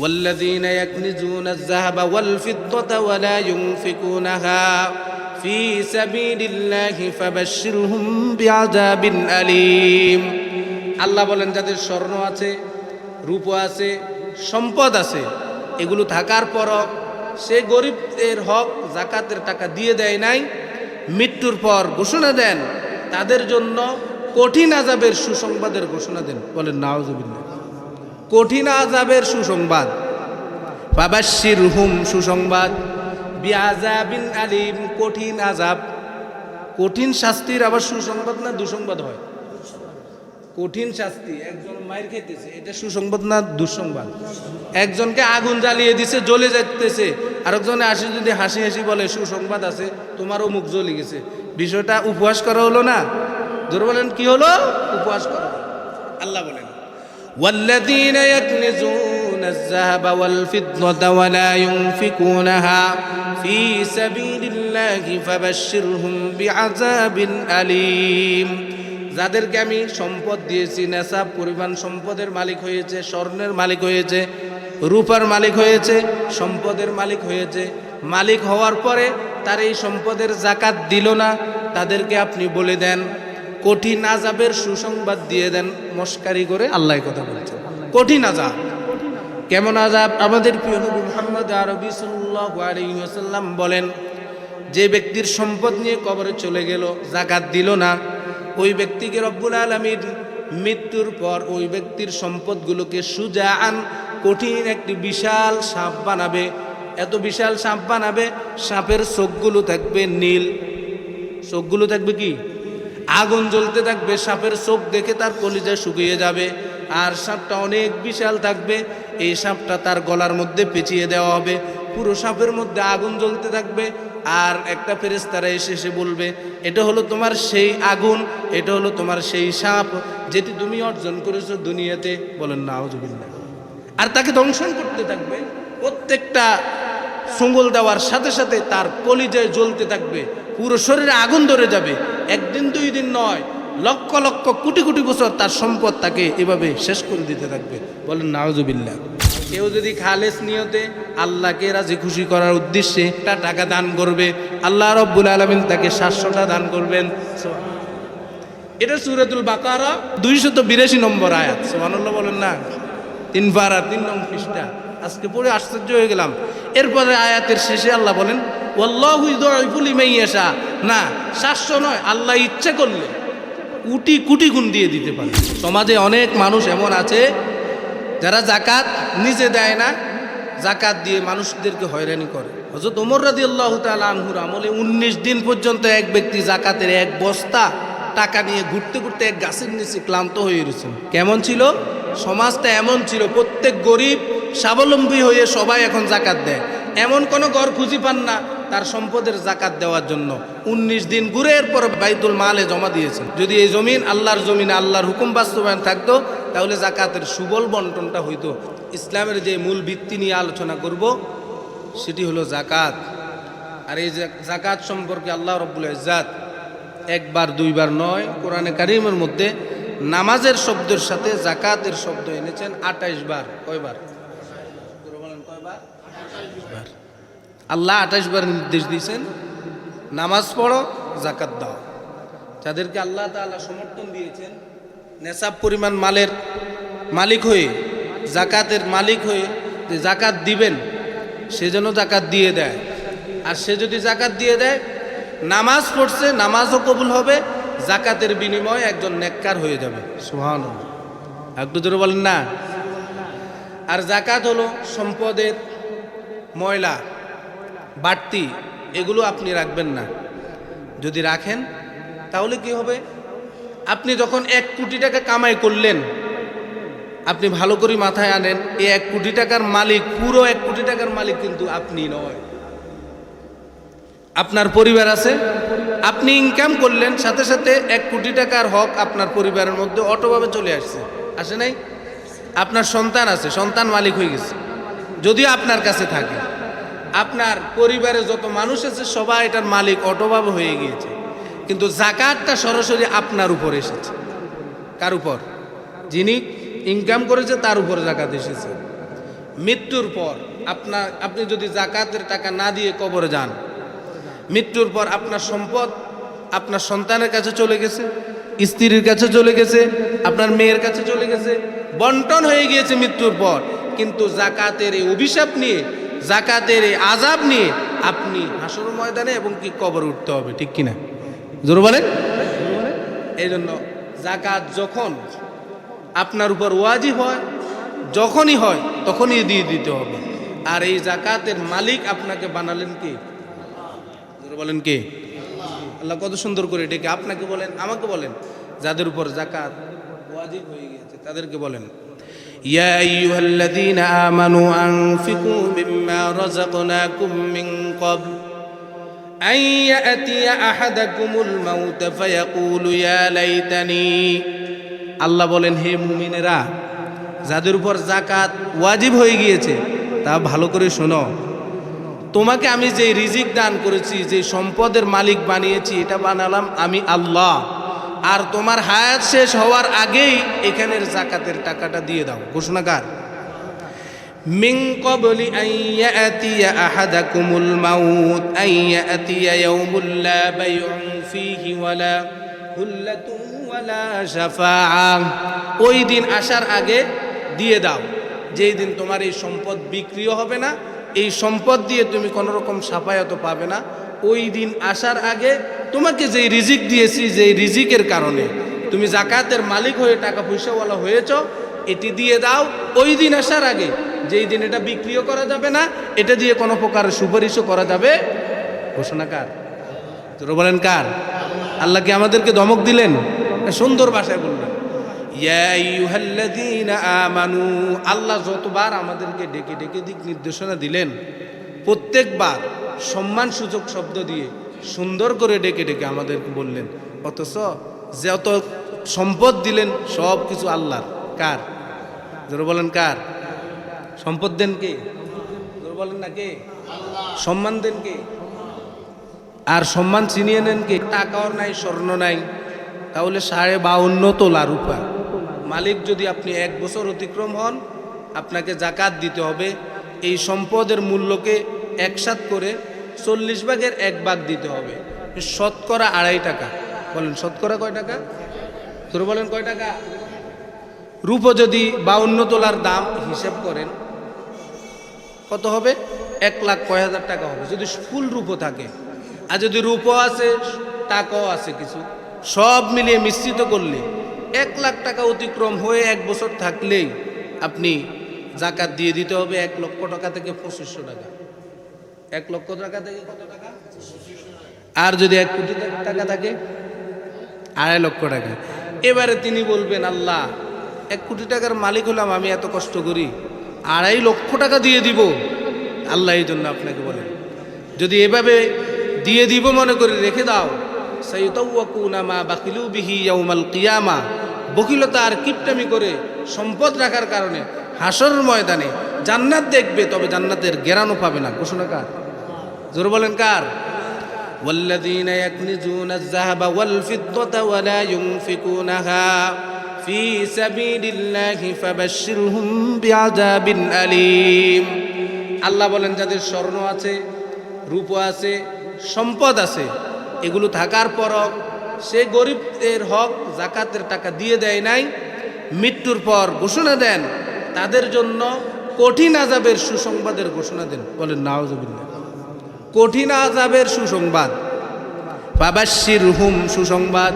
والذين يكنزون الذهب والفضة ولا ينفقونها في سبيل الله فبشرهم بعذاب أليم আল্লাহ বলেন যাদের স্বর্ণ আছে, রূপ আছে, সম্পদ আছে, এগুলো থাকার পরও সে গরিবদের হক যাকাতের টাকা দিয়ে দেয় নাই, মৃত্যুর পর ঘোষণা দেন তাদের জন্য কঠিন আযাবের সুসংবাদের ঘোষণা দেন। বলেন নাউযুবিল্লাহ। কঠিন আযাবের সুসংবাদ, ফাবাশশিরহুম সুসংবাদ, বিআযাবিন আলিম কঠিন আযাব, কঠিন শাস্তির আবার সুসংবাদ না দুঃসংবাদ হয়? কঠিন শাস্তি, একজন মায়ের খেতেছে, এটা সুসংবাদ না দুঃসংবাদ? একজনকে আগুন জ্বালিয়ে দিছে, জ্বলে যাইতেছে, আরেকজনে আসে যদি হাসি হাসি বলে সুসংবাদ আছে, তোমারও মুখ জ্বলে গেছে, বিষয়টা উপহাস করা হলো না? জোরে বলেন কি হলো? উপহাস করা। আল্লাহ বলেন والذين يكنزون الذهب والفضة ولا ينفقونها في سبيل الله فبشرهم بعذاب أليم যাদেরকে আমি সম্পদ দিয়েছি, নেশাব পরিমাণ সম্পদের মালিক হয়েছে, স্বর্ণের মালিক হয়েছে, রূপার মালিক হয়েছে, সম্পদের মালিক হয়েছে, মালিক হওয়ার পরে তার এই সম্পদের যাকাত দিল না, তাদেরকে আপনি বলে দেন, কঠিন আযাবের সুসংবাদ দিয়ে দেন। মস্কারি করে আল্লাহ কথা বলছেন, কঠিন আযাব। কেমন আযাব? আমাদের প্রিয় নবী মুহাম্মদ আরবি সাল্লাল্লাহু আলাইহি ওয়াসাল্লাম বলেন, যে ব্যক্তির সম্পদ নিয়ে কবরে চলে গেল, যাকাত দিল না, ওই ব্যক্তিকে রব্বুল আলামিন মৃত্যুর পর ওই ব্যক্তির সম্পদগুলোকে সুজাআন কঠিন একটি বিশাল সাপ বানাবে। এত বিশাল সাপ বানাবে, সাপের চোখগুলো থাকবে নীল, চোখগুলো থাকবে কি? আগুন জ্বলতে থাকবে, সাপের চোখ দেখে তার কলিজা শুকিয়ে যাবে। আর সাপটা অনেক বিশাল থাকবে, এই সাপটা তার গলার মধ্যে পেঁচিয়ে দেওয়া হবে, পুরো সাপের মধ্যে আগুন জ্বলতে থাকবে। আর একটা ফেরেশতারা এসে বলবে, এটা হলো তোমার সেই আগুন, এটা হলো তোমার সেই সাপ যেটি তুমি অর্জন করেছো দুনিয়াতে। বলেন নাউযুবিল্লাহ। আর তাকে দংশন করতে থাকবে, প্রত্যেকটা সুঙ্গল দেওয়ার সাথে সাথে তার কলিজায় জ্বলতে থাকবে, পুরো শরীরে আগুন ধরে যাবে। একদিন দুই দিন নয়, লক্ষ লক্ষ কোটি কোটি বছর তার সম্পদ তাকে এভাবে শেষ করে দিতে থাকবে। বলেন নাউযুবিল্লাহ। কেউ যদি খালেস নিয়তে আল্লাহকে রাজি খুশি করার উদ্দেশ্যে একটা টাকা দান করবে, আল্লাহ রাব্বুল আলামিন তাকে 700টা দান করবেন। এটা সূরাতুল বাকারা 282 নম্বর আয়াত। সুবহানাল্লাহ বলেন না? 3 পারা 3 নং পৃষ্ঠা। আজকে পড়ে আশ্চর্য হয়ে গেলাম। এরপরে আয়াতের শেষে আল্লাহ বলেন, ওয়াল্লাহু ইউযাইফু লিমান ইয়াশা। না, 700 নয়, আল্লাহ ইচ্ছা করলে কোটি কোটি গুণ দিয়ে দিতে পারে। সমাজে অনেক মানুষ এমন আছে যারা যাকাত নিজে দেয় না, যাকাত দিয়ে মানুষদেরকে হয়রানি করে। হযরত ওমর রাদিয়াল্লাহু তাআলা আনহুর আমলে 19 দিন পর্যন্ত এক ব্যক্তি যাকাতের এক বস্তা টাকা নিয়ে ঘুরতে ঘুরতে এক গাছের নিচে ক্লান্ত হয়ে রয়েছেন। কেমন ছিল সমাজটা? এমন ছিল, প্রত্যেক গরিব স্বাবলম্বী হয়ে সবাই এখন যাকাত দেয়। এমন কোনো ঘর খুঁজে পান না তার সম্পদের যাকাত দেওয়ার জন্য। 19 দিন ঘুরে এরপর বাইতুল মালে জমা দিয়েছেন। যদি এই জমিন আল্লাহর জমিনে আল্লাহর হুকুম বাস্তবায়ন থাকতো, তাহলে যাকাতের সুবল বন্টনটা হইতো। ইসলামের যে মূল ভিত্তি নিয়ে আলোচনা করব সেটি হলো যাকাত। আর এই যাকাত সম্পর্কে আল্লাহ রাব্বুল ইজ্জাত একবার দুইবার নয়, কোরআনে কারীমের মধ্যে নামাজের শব্দের সাথে যাকাতের শব্দ এনেছেন 28 বার। কয়বার? বলেন কয়বার? 28 বার। আল্লাহ 28 বার নির্দেশ দিয়েছেন, নামাজ পড়ো, যাকাত দাও। যাদেরকে আল্লাহ তাআলা সমর্থন দিয়েছেন, নেশাব পরিমাণ মালের মালিক হয়ে, যাকাতের মালিক হয়ে যে যাকাত দিবেন, সে যেন যাকাত দিয়ে দেয়। আর সে যদি যাকাত দিয়ে দেয়, নামাজ পড়ছে, নামাজও কবুল হবে, যাকাতের বিনিময়ে একজন নেককার হয়ে যাবে। সুবহানাল্লাহ। একটু জোরে বলেন না? আর যাকাত হলো সম্পদের ময়লা বাড়তি, এগুলো আপনি রাখবেন না। যদি রাখেন তাহলে কি হবে? আপনি যখন 1 কোটি টাকা কামাই করলেন, আপনি ভালো করে মাথায় আনেন, এই 1 কোটি টাকার মালিক, পুরো 1 কোটি টাকার মালিক কিন্তু আপনি নয়। আপনার পরিবার আছে, আপনি ইনকাম করলেন, সাথে সাথে 1 কোটি টাকার হক আপনার পরিবারের মধ্যে অটোভাবে চলে আসছে। আসে নাই? আপনার সন্তান আছে, সন্তান মালিক হয়ে গেছে, যদিও আপনার কাছে থাকে। আপনার পরিবারে যত মানুষ আছে সবাই এটার মালিক অটোভাবে হয়ে গিয়েছে, কিন্তু যাকাতটা সরাসরি আপনার উপর এসেছে। কার উপর? যিনি ইনকাম করেছে তার উপর যাকাত এসেছে। মৃত্যুর পর আপনি যদি জাকাতের টাকা না দিয়ে কবরে যান, মৃত্যুর পর আপনার সম্পদ আপনার সন্তানের কাছে চলে গেছে, স্ত্রীর কাছে চলে গেছে, আপনার মেয়ের কাছে চলে গেছে, বন্টন হয়ে গিয়েছে মৃত্যুর পর, কিন্তু জাকাতের এই অভিশাপ নিয়ে, জাকাতের এই আযাব নিয়ে আপনি হাসর ময়দানে এবং কি কবরে উঠতে হবে, ঠিক কিনা? জোরে বলেন। এই জন্য জাকাত যখন আপনার উপর ওয়াজিব হয়, যখনই হয় তখনই দিয়ে দিতে হবে। আর এই জাকাতের মালিক আপনাকে বানালেন কে? জোরে বলেন কে? আল্লাহ কত সুন্দর করে ডেকে আপনাকে বলেন, আমাকে বলেন, যাদের উপর জাকাত ওয়াজিব হয়ে গিয়েছে তাদেরকে বলেন, ইয়া আইয়ুহাল্লাযীনা আমানু আনফিকু মিম্মা রাযাকনাকুম মিন ক্বাবল আন ইয়াতিয়া আহাদাকুমুল মাউত ফায়াকুলু ইয়া লাইতানি। আল্লাহ বলেন, হে মুমিনেরা, যাদের উপর জাকাত ওয়াজিব হয়ে গিয়েছে তা ভালো করে শোনো। তোমাকে আমি যে রিজিক দান করেছি, যে সম্পদের মালিক বানিয়েছি, এটা বানালাম আমি আল্লাহ। আর তোমার হায়াত শেষ হওয়ার আগেই এখানের জাকাতের টাকাটা দিয়ে দাও। ঘোষণাকার, মিন ক্বাবলি আন ইয়াতিয়া আহাদাকুমুল মাউত আন ইয়াতিয়া ইয়াউমুল লা বাইউন ফীহি ওয়ালা হুল্লাতুন ওয়ালা শাফাআ। ওই দিন আসার আগে দিয়ে দাও, যেই দিন তোমার এই সম্পদ বিক্রিও হবে না, এই সম্পদ দিয়ে তুমি কোনো রকম সাফায়াতও পাবে না। ওই দিন আসার আগে তোমাকে যেই রিজিক দিয়েছি, যেই রিজিকের কারণে তুমি জাকাতের মালিক হয়ে টাকা পয়সাওয়ালা হয়েছ, এটি দিয়ে দাও ওই দিন আসার আগে, যেই দিন এটা বিক্রিও করা যাবে না, এটা দিয়ে কোনো প্রকার সুপারিশও করা যাবে। ঘোষণাকার, তোরা বলেন কার? আল্লাহ কি আমাদেরকে ধমক দিলেন? সুন্দর ভাষায় বললেন, ইয়া আইয়ুহাল্লাযীনা আমানু। আল্লাহ যতবার আমাদেরকে ডেকে ডেকে দিক নির্দেশনা দিলেন, প্রত্যেকবার সম্মানসূচক শব্দ দিয়ে সুন্দর করে ডেকে ডেকে আমাদেরকে বললেন, অথচ যত সম্পদ দিলেন সব কিছু আল্লাহর। কার? জোরে বলেন কার? সম্পদ দেন কে? জোরে বলেন না কে? সম্মান দেন কে? আর সম্মান ছিনিয়ে নেন কে? টাকাও নাই, স্বর্ণ নাই, তাহলে 52.5 তোলা রূপা মালিক যদি আপনি 1 বছর অতিক্রম হন, আপনাকে জাকাত দিতে হবে। এই সম্পদের মূল্যকে একসাথ করে 40 ভাগের 1 ভাগ দিতে হবে, শতকরা 2.5 টাকা। বলেন শতকরা কয় টাকা? তোর বলেন কয় টাকা? রূপো যদি 52 তোলার দাম হিসাব করেন কত হবে? 1,00,000 টাকা হবে যদি ফুল রূপো থাকে। আর যদি রূপো আছে, টাকাও আছে কিছু, সব মিলিয়ে মিশ্রিত করলে 1,00,000 টাকা অতিক্রম হয়ে 1 বছর থাকলেই আপনি জাকাত দিয়ে দিতে হবে 1 লক্ষ টাকা থেকে 2500 টাকা। 1 লক্ষ টাকা থেকে কত টাকা? আর যদি 1 কোটি টাকা থাকে 2.5 লক্ষ টাকা। এবারে তিনি বলবেন, আল্লাহ 1 কোটি টাকার মালিক হলাম আমি, এত কষ্ট করি, 2.5 লক্ষ টাকা দিয়ে দিব। আল্লাহ এই জন্য আপনাকে বলেন, যদি এভাবে দিয়ে দিব মনে করে রেখে দাও, সাইয়ুতাওয়াকুনা মা বাখিলু বিহি ইয়াউমাল কিয়ামা। বখিলতা আর কিপটামি করে সম্পদ রাখার কারণে হাসর ময়দানে জান্নাত দেখবে, তবে জান্নাতের গেরানো পাবে না। ঘোষণাকার, জোরে বলেন কার? ওয়াল্লাযীনা ইয়াকনিজুনা আয-যাহাবা ওয়াল ফিদ্দাতা ওয়া লা ইউনফিকুনাহা ফি সাবিলিল্লাহি ফাবাশশিরহুম বিআযাবিন আলীম। আল্লাহ বলেন, যাদের স্বর্ণ আছে, রূপ আছে, সম্পদ আছে, এগুলো থাকার পরও সে গরিবদের হক জাকাতের টাকা দিয়ে দেয় নাই, মৃত্যুর পর ঘোষণা দেন, তাদের জন্য কঠিন আযাবের সুসংবাদের ঘোষণা দেন। বলেন নাউযুবিল্লাহ। কঠিন আযাবের সুসংবাদ, ফাবাশশিরহুম সুসংবাদ,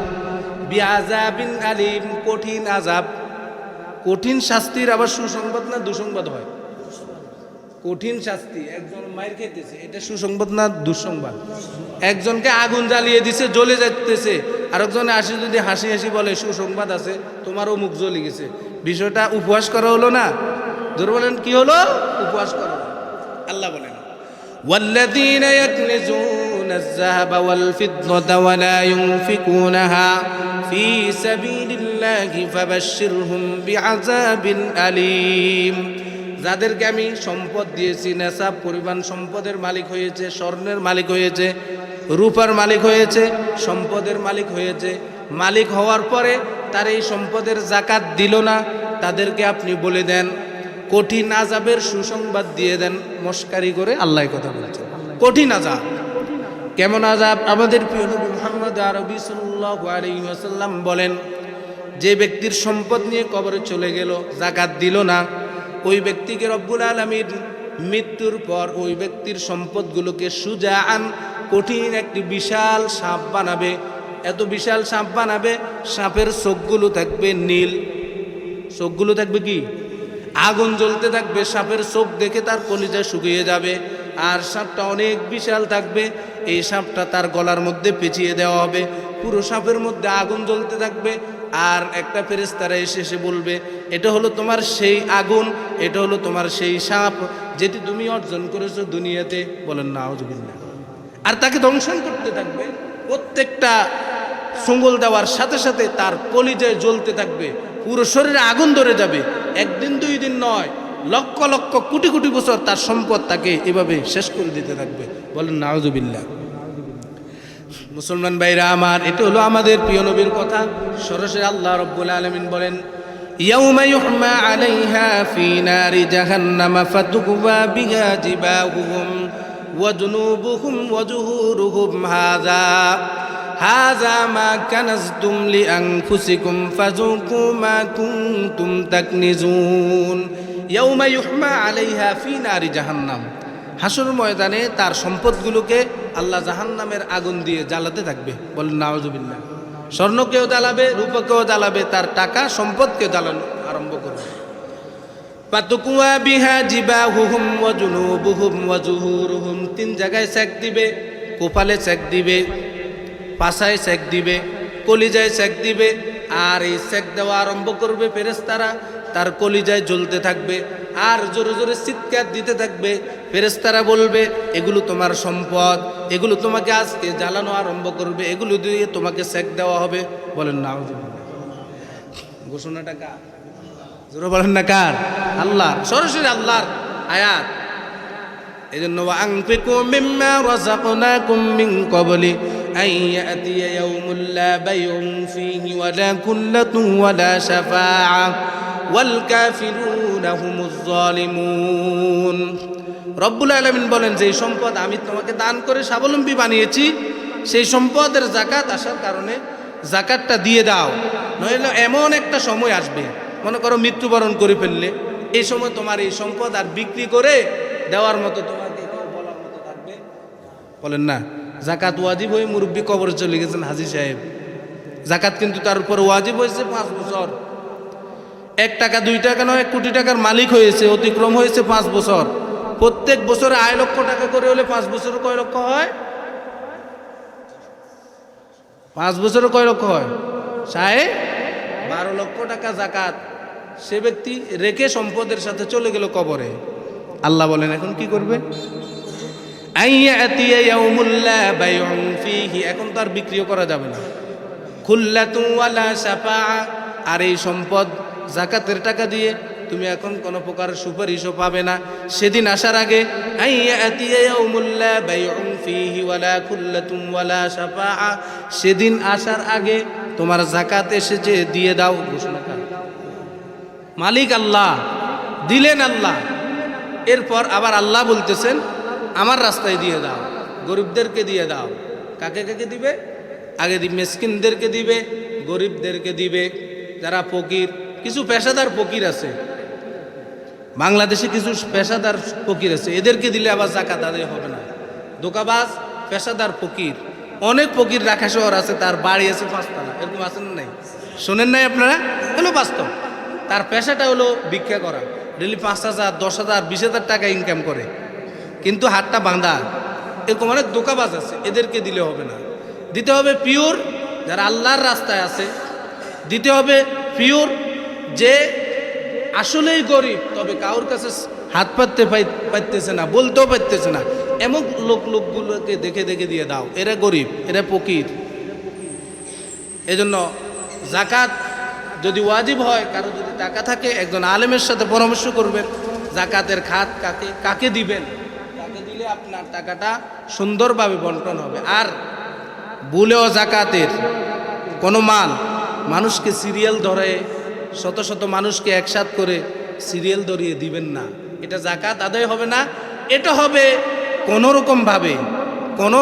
বিআযাবিন আলীম কঠিন আযাব, কঠিন শাস্তির আবার সুসংবাদ না দুঃসংবাদ হয়? কঠিন শাস্তি, একজন মায়ের খেতেছে, এটা সুসংবাদ না দুঃসংবাদ? একজনকে আগুন জ্বালিয়ে দিছে, জ্বলে যাইতেছে, আরেকজনে আসে যদি হাসি হাসি বলে সুসংবাদ আছে, তোমারও মুখ জ্বলে গেছে, বিষয়টা উপহাস করা হলো না? জোরে বলেন কি হলো? উপহাস করা। আল্লাহ বলেন, ওয়াল্লাযীনা ইয়াকনিজুনা আয-যাহাবা ওয়াল ফিদ্দাতা ওয়া লা ইউনফিকুনাহা ফি সাবিলিল্লাহি ফাবাশশিরহুম বিআযাবিন আলীম। যাদেরকে আমি সম্পদ দিয়েছি, নেশাব পরিমাণ সম্পদের মালিক হয়েছে, স্বর্ণের মালিক হয়েছে, রূপার মালিক হয়েছে, সম্পদের মালিক হয়েছে, মালিক হওয়ার পরে তার এই সম্পদের জাকাত দিল না, তাদেরকে আপনি বলে দেন কঠিন আযাবের সুসংবাদ দিয়ে দেন। মস্কারি করে আল্লাহ কথা বলছেন, কঠিন আযাব। কেমন আযাব? আমাদের প্রিয় নবী মুহাম্মদ আরবি সাল্লাল্লাহু আলাইহি ওয়াসাল্লাম বলেন, যে ব্যক্তির সম্পদ নিয়ে কবরে চলে গেল, যাকাত দিল না, ওই ব্যক্তিকে রব্বুল আলামিন মৃত্যুর পর ওই ব্যক্তির সম্পদগুলোকে সুজাআন, কঠিন একটি বিশাল সাপ বানাবে। এত বিশাল সাপ বানাবে, সাপের চোখগুলো থাকবে নীল। চোখগুলো থাকবে কি? আগুন জ্বলতে থাকবে। সাপের চোখ দেখে তার কলিজা শুকিয়ে যাবে। আর সাপটা অনেক বিশাল থাকবে। এই সাপটা তার গলার মধ্যে পেঁচিয়ে দেওয়া হবে। পুরো সাপের মধ্যে আগুন জ্বলতে থাকবে। আর একটা ফেরেশতারা এসে বলবে, এটা হলো তোমার সেই আগুন, এটা হলো তোমার সেই সাপ যেটি তুমি অর্জন করেছো দুনিয়াতে। বলেন নাউজুবিল্লাহ। আর তাকে দংশন করতে থাকবে। প্রত্যেকটা সুঙ্গল দেওয়ার সাথে সাথে তার কলিজায় জ্বলতে থাকবে, পুরো শরীরে আগুন ধরে যাবে। একদিন দুই দিন নয়, লক্ষ লক্ষ কোটি কোটি বছর তার সম্পদ তাকে এভাবে শেষ করে দিতে থাকবে। বলেন নাউজুবিল্লাহ। মুসলমান ভাইরা আমার, এটা হলো আমাদের প্রিয় নবীর কথা। সরাসরি আল্লাহ রাব্বুল আলামিন বলেন, ইয়াউমা ইউহমা আলাইহা ফি নারি জাহান্নাম ফাতুকওয়া বিহা জিবাহুহুম ওয়া জুনুবুহুম ওয়া জুহুরুহুম হাযা মা কানাজতুম লিআনফুসিকুম ফাযুকু মা কুনতুম তাকনিজুন। ইয়াউমা ইউহমা আলাইহা ফি নারি জাহান্নাম, হাসর ময়দানে তার সম্পদগুলোকে আল্লাহ জাহান্নামের আগুন দিয়ে জ্বালাতে থাকবে। বলেন নাউজুবিল্লাহ। স্বর্ণকেও জ্বালাবে, রূপকেও জ্বালাবে, তার টাকা সম্পদকে জ্বালানো আরম্ভ করবে। ফাতুকওয়া বিহা জিবাহুহুম ওয়া জুনুবুহুম ওয়া জুহুরুহুম, তিন জায়গায় সেক দিবে। কপালে সেক দিবে, পাছায় সেক দিবে, কলিজায় সেক দিবে। আর এই সেক দেওয়া আরম্ভ করবে ফেরেশতারা, তার কলিজায় জ্বলতে থাকবে। আর জোরে জোরে চিৎকার দিতে থাকবে। ফেরেশতারা বলবে, এগুলো তোমার সম্পদ, এগুলো তোমাকে আজকে জ্বালানো আরম্ভ করবে, এগুলো দিয়ে তোমাকে সেক দেওয়া হবে। বলেন নাউজুবিল্লাহ। ঘোষণাটা কার? জোরে বলেন না কার? আল্লাহর, সরাসরি আল্লাহর আয়াত। এজন্য আনফিকু মিম্মা রাযাকনাকুম মিন ক্বাবলি আন ইয়াতিয়া ইয়াউমুল লা বাইউন ফীহি ওয়ালা কুল্লাতুন ওয়ালা শাফাআ ওয়াল কাফিরুনা হুমুজ যালিমুন। রব্বুল আলামিন বলেন, যে সম্পদ আমি তোমাকে দান করে স্বাবলম্বী বানিয়েছি, সেই সম্পদের যাকাত আসার কারণে যাকাতটা দিয়ে দাও। নইলে এমন একটা সময় আসবে, মনে করো মৃত্যুবরণ করে ফেললে, এই সময় তোমার এই সম্পদ আর বিক্রি করে দেওয়ার মতো তোমাকে কেউ বলার মতো থাকবে? বলেন না। যাকাত ওয়াজিব হয়ে মুরব্বী কবরে চলে গেছেন হাজী সাহেব। যাকাত কিন্তু তার উপর ওয়াজিব হয়েছে 5 বছর। 1 টাকা 2 টাকা নয়, 1 কোটি টাকার মালিক হয়েছে, অতিক্রম হয়েছে 5 বছর। প্রত্যেক বছরে 1 লক্ষ টাকা করে হলে 5 বছরে কয় লক্ষ হয়? 5 বছরে কয় লক্ষ হয়? 12 লক্ষ টাকা যাকাত সে ব্যক্তি রেখে সম্পদের সাথে চলে গেল কবরে। আল্লাহ বলেন, এখন কি করবে? আইয়াতিয়া ইয়াউমুল লা বাইউন ফীহি, এখন তো আর বিক্রিও করা যাবে না। খুল্লাতুন ওয়ালা শাফাআ, আর এই সম্পদ যাকাতের টাকা দিয়ে তুমি এখন কোনো প্রকার সুপারিশও পাবে না। সেদিন আসার আগে, আইয়াতিয়া ইয়াউমুল লা বাইউন ফীহি ওয়ালা খুল্লাতুন ওয়ালা শাফাআ, সেদিন আসার আগে তোমার যাকাত এসেছে, দিয়ে দাও। ঘোষণা কর, মালিক আল্লাহ, দিলেন আল্লাহ। এরপর আবার আল্লাহ বলতেছেন, আমার রাস্তায় দিয়ে দাও, গরিবদেরকে দিয়ে দাও। কাকে কাকে দিবে? আগে মিসকিনদেরকে দিবে, গরিবদেরকে দিবে, যারা ফকির। কিছু পেশাদার ফকির আছে বাংলাদেশে, কিছু পেশাদার ফকির আছে, এদেরকে দিলে আবার যাকাত আদায় হবে না। দোকাবাজ পেশাদার ফকির, অনেক ফকির রাখা শহর আছে, তার বাড়ি আছে 5 তলা, এরকম আছেন নাই? শোনেন নাই আপনারা? হলো বাস্তব। তার পেশাটা হলো ভিক্ষা করা। ডেলি 5,000, 10,000, 20,000 টাকা ইনকাম করে, কিন্তু হাতটা বাঁধা। এরকম অনেক দোকাবাজ আছে, এদেরকে দিলে হবে না। দিতে হবে পিওর যারা আল্লাহর রাস্তায় আছে। দিতে হবে পিওর যে আসলেই গরিব, তবে কারোর কাছে হাত পাততে পারতেছে না, বলতেও পারতেছে না, এমন লোকগুলোকে দেখে দেখে দিয়ে দাও। এরা গরিব, এরা ফকির। এজন্য যাকাত যদি ওয়াজিব হয়, কারো যদি টাকা থাকে, একজন আলেমের সাথে পরামর্শ করবেন যাকাতের খাত কাকে দিবেন। কাকে দিলে আপনার টাকাটা সুন্দরভাবে বন্টন হবে। আর ভুলেও যাকাতের কোনো মাল মানুষকে সিরিয়াল ধরে শত শত মানুষকে একসাথ করে সিরিয়াল ধরিয়ে দিবেন না, এটা জাকাত আদায় হবে না। এটা হবে কোনো রকমভাবে কোনো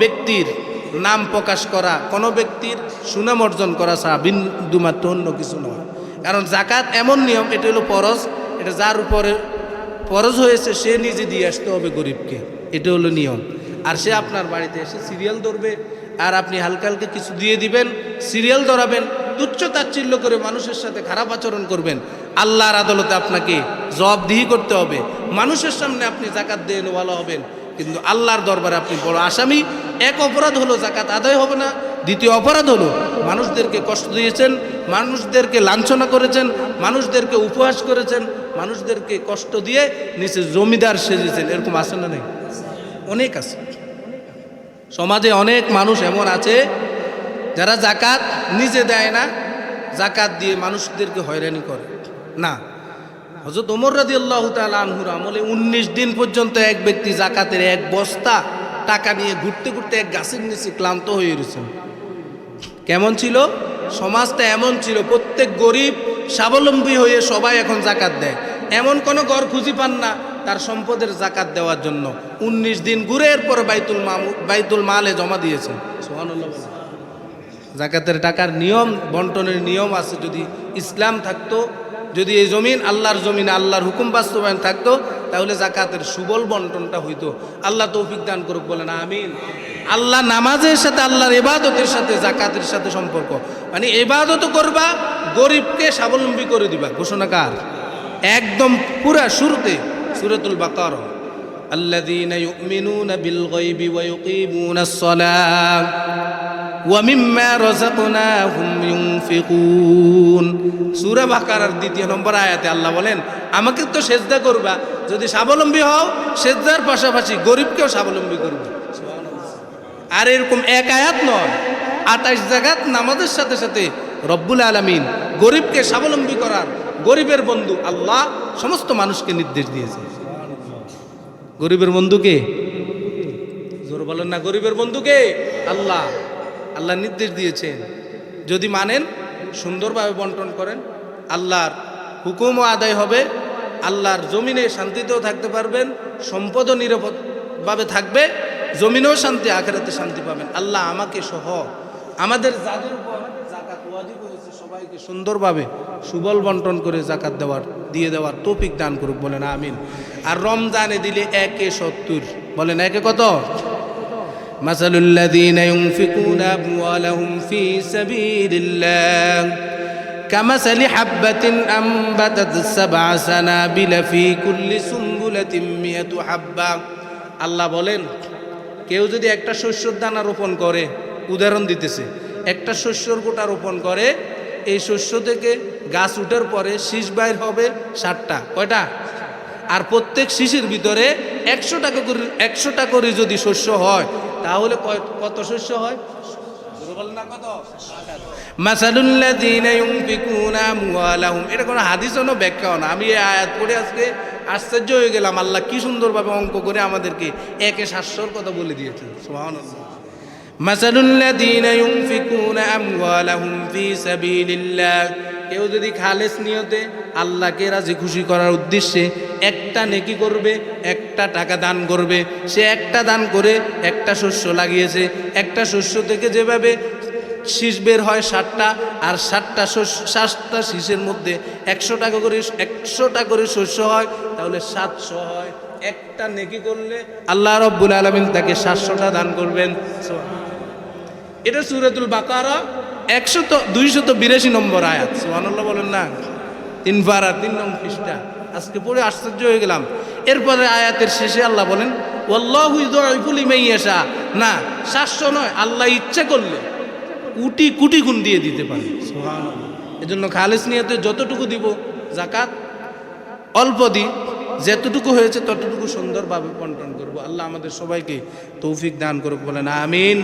ব্যক্তির নাম প্রকাশ করা, কোনো ব্যক্তির সুনাম অর্জন করা ছাড়া বিন্দুমাত্র অন্য কিছু নয়। কারণ জাকাত এমন নিয়ম, এটা হলো ফরজ, এটা যার উপরে ফরজ হয়েছে সে নিজে দিয়ে আসতে হবে গরিবকে, এটা হলো নিয়ম। আর সে আপনার বাড়িতে এসে সিরিয়াল ধরবে, আর আপনি হালকা হালকা কিছু দিয়ে দিবেন, সিরিয়াল ধরাবেন, তুচ্ছ তাচ্ছিল্য করে মানুষের সাথে খারাপ আচরণ করবেন, আল্লাহর আদালতে আপনাকে জবাবদিহি করতে হবে। মানুষের সামনে আপনি জাকাত দিয়ে ভালো হবেন, কিন্তু আল্লাহর দরবারে আপনি বড় আসামি। এক অপরাধ হলো জাকাত আদায় হবে না, দ্বিতীয় অপরাধ হলো মানুষদেরকে কষ্ট দিয়েছেন, মানুষদেরকে লাঞ্ছনা করেছেন, মানুষদেরকে উপহাস করেছেন, মানুষদেরকে কষ্ট দিয়ে নিচে জমিদার সেজেছেন। এরকম আছে না? নেই? অনেক আছে। সমাজে অনেক মানুষ এমন আছে যারা জাকাত নিজে দেয় না, জাকাত দিয়ে মানুষদেরকে হয়রানি করে না। হযরত ওমর রাদিয়াল্লাহু তাআলা আনহুর আমলে 19 দিন পর্যন্ত এক ব্যক্তি জাকাতের এক বস্তা টাকা নিয়ে ঘুরতে ঘুরতে এক গাছের নিচে ক্লান্ত হয়ে রয়েছেন। কেমন ছিল সমাজটা? এমন ছিল প্রত্যেক গরিব স্বাবলম্বী হয়ে সবাই এখন জাকাত দেয়, এমন কোনো ঘর খুঁজে পান না তার সম্পদের জাকাত দেওয়ার জন্য। 19 দিন ঘুরে এরপর বাইতুল মালে জমা দিয়েছেন। সুবহানাল্লাহ। জাকাতের টাকার নিয়ম, বন্টনের নিয়ম আছে। যদি ইসলাম থাকতো, যদি এই জমিন আল্লাহর জমিনে আল্লাহর হুকুম বাস্তবায়ন থাকতো, তাহলে জাকাতের সুবল বন্টনটা হইতো। আল্লাহ তৌফিক দান করুক, বলেন আমিন। আল্লাহ নামাজের সাথে, আল্লাহর ইবাদতের সাথে জাকাতের সাথে সম্পর্ক, মানে ইবাদত করবা, গরিবকে স্বাবলম্বী করে দিবা। ঘোষণাকার একদম পুরা শুরুতে সূরাতুল বাকারা, আল্লাযীনা ইউমিনুনা বিল গায়বি ওয়া ইউকিমুনাস সালাহ ওয়া মিম্মা রাযাকনাহুম ইউনফিকুন। সূরা বাকারার 2 নম্বর আয়াতে আল্লাহ বলেন, আমাকে তো সেজদা করবা, যদি স্বাবলম্বী হও সেজদার পাশাপাশি গরিবকেও স্বাবলম্বী করবে। আর এরকম এক আয়াত নয়, 28 জায়গাত নামাজের সাথে সাথে রব্বুল আলামিন গরিবকে স্বাবলম্বী করার, গরিবের বন্ধু আল্লাহ সমস্ত মানুষকে নির্দেশ দিয়েছে। গরিবের বন্ধুকে জোর বলেন না, গরিবের বন্ধুকে আল্লাহ আল্লাহ নির্দেশ দিয়েছেন। যদি মানেন, সুন্দরভাবে বন্টন করেন, আল্লাহর হুকুমও আদায় হবে, আল্লাহর জমিনে শান্তিতেও থাকতে পারবেন, সম্পদও নিরাপদভাবে থাকবে, জমিনেও শান্তি, আখিরাতে শান্তি পাবেন। আল্লাহ আমাকে সহ আমাদের যাদের উপর জাকাত ওয়াজিব হয়েছে সবাইকে সুন্দরভাবে সুবল বন্টন করে জাকাত দিয়ে দেওয়ার তৌফিক দান করুক, বলেন আমিন। আর রমজানে দিলে 1/70, বলেন 1 কত? মাসালুল্লাযীনা ইউনফিকুনা আমওয়ালাহুম ফী সাবীলিল্লাহ কামাসালি হাববাতিন আমবাতাত 7 সানাবিলা ফী কুল্লি সুমবুলাতিন 100 হাব্বা। আল্লাহ বলেন, কেউ যদি একটা শস্যর দানা রোপণ করে, উদাহরণ দিতেছে, একটা শস্যর গোটা রোপণ করে, এই শস্য থেকে গাছ উঠার পরে শীষ বাইর হবে 60টা। কয়টা? আর প্রত্যেক শীষের ভিতরে 100টা করে যদি শস্য হয়, তাহলে কত শস্য হয়? মাসালুল্লাযীনা ইউনফিকুনা আমওয়ালাহুম। এটা কোনো হাদিসও না, ব্যাখ্যাও না। আমি এই আয়াত পড়ে আজকে আশ্চর্য হয়ে গেলাম, আল্লাহ কি সুন্দরভাবে অঙ্ক করে আমাদেরকে 1/700 কথা বলে দিয়েছেন। সুবহানাল্লাহ। মাসালুল্লাযীনা ইউনফিকুনা আমওয়ালাহুম ফী সাবীলিল্লাহ। কেউ যদি খালেস নিয়তে আল্লাহকে রাজি খুশি করার উদ্দেশ্যে একটা নেকি করবে, একটা টাকা দান করবে, সে একটা দান করে একটা শস্য লাগিয়েছে, একটা শস্য থেকে যেভাবে শীষ বের হয় 60টা, আর 60টা শীষের মধ্যে 100টা করে শস্য হয়, তাহলে 700 হয়। একটা নেকি করলে আল্লাহ রাব্বুল আলামিন তাকে 700টা দান করবেন। এটা সূরাতুল বাকারা 282 নম্বর আয়াত। সুবহানাল্লাহ বলেন না। 3 পারা 3 নং পৃষ্ঠা। আজকে পড়ে আশ্চর্য হয়ে গেলাম। এরপরে আয়াতের শেষে আল্লাহ বলেন, ওয়াল্লাহু ইউযাইফু লিমান ইয়াশা। না, 700 নয়, আল্লাহ ইচ্ছা করলে কোটি কোটি গুণ দিয়ে দিতে পারে। সুবহানাল্লাহ। এজন্য খালেস নিয়তে যতটুকু দিব যাকাত, অল্প দিই, যতটুকু হয়েছে ততটুকু সুন্দরভাবে বন্টন করব। আল্লাহ আমাদের সবাইকে তৌফিক দান করুক, বলেন আমিন।